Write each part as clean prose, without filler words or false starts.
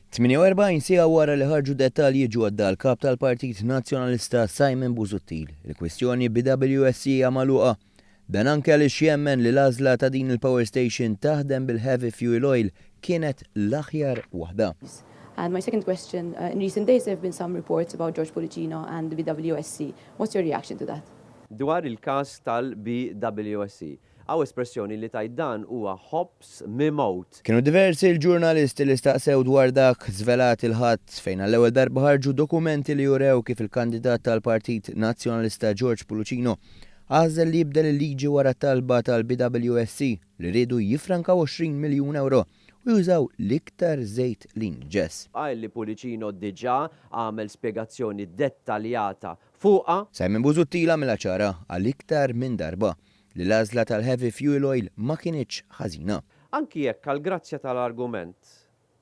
48 sija wara li ħarġu dettalji ġodda l-kap tal-Partit Nazzjonalista Simon Busuttil, il-kwestjoni BWSC għamaluqa. Dan anke għaliex jemmen li l-għażla ta' din il-power station taħdem bil-heavy fuel oil kienet l-aħjar waħda. And my second question, in recent days there have been some reports about George Policino and the BWSC. What's your reaction to that? Dwar il-kas tal-BWSC, għaw espressjoni li tajt dan huwa ħobs mimowt. Kienu diversi l-ġurnalisti li staqsew dwar dak żvelat il-ħadd fejn għall-ewwel darba ħarġu dokumenti li jurew kif il-kandidat tal-Partit Nazzjonalista George Policino għażel li jibdel il-liġi wara talba tal-BWSC li rridu jifrankaw 20 miljun euro u jużaw l-iktar żejt li nġess. Għaj li Policino diġà għamel spjegazzjoni dettaljata fuqha. Simon Busuttil għamilha ċara għal-iktar minn darba li l-għażla tal-heavy fuel oil ma kienitx ħażina. Anki jekk għall-grazzja tal-argument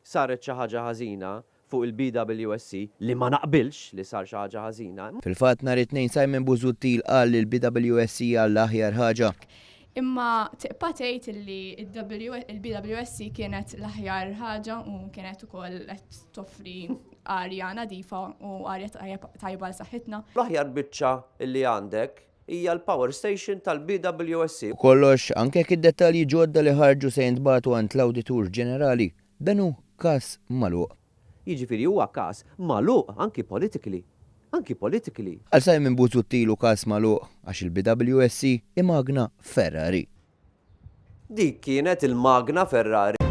saret xi ħaġa ħażina fuq il-BWSC li ma naqbilx li sar xi ħaġa ħażina. Fil-fatt nhar it-tnejn Simon Busuttil qal li l-BWSC għall-aħjar ħaġa. Imma tiqpa tgħid li il-BWSC kienet l-aħjar ħaġa u kienet ukoll qed toffri arja nadifa u arja tajba l saħħitna. L-aħjar biċċa li għandek hija l-power station tal-BWSC. Kollox, anke id-dettalji ġodda li ħarġu se jintbagħtu għand l-Awditur Ġenerali, dan hu każ magħluq. Jiġifieri huwa każ magħluq anki politically. Għal Simon Busuttil każ magħluq għax il-BWSC imagna Ferrari. Dik kienet il-magna Ferrari.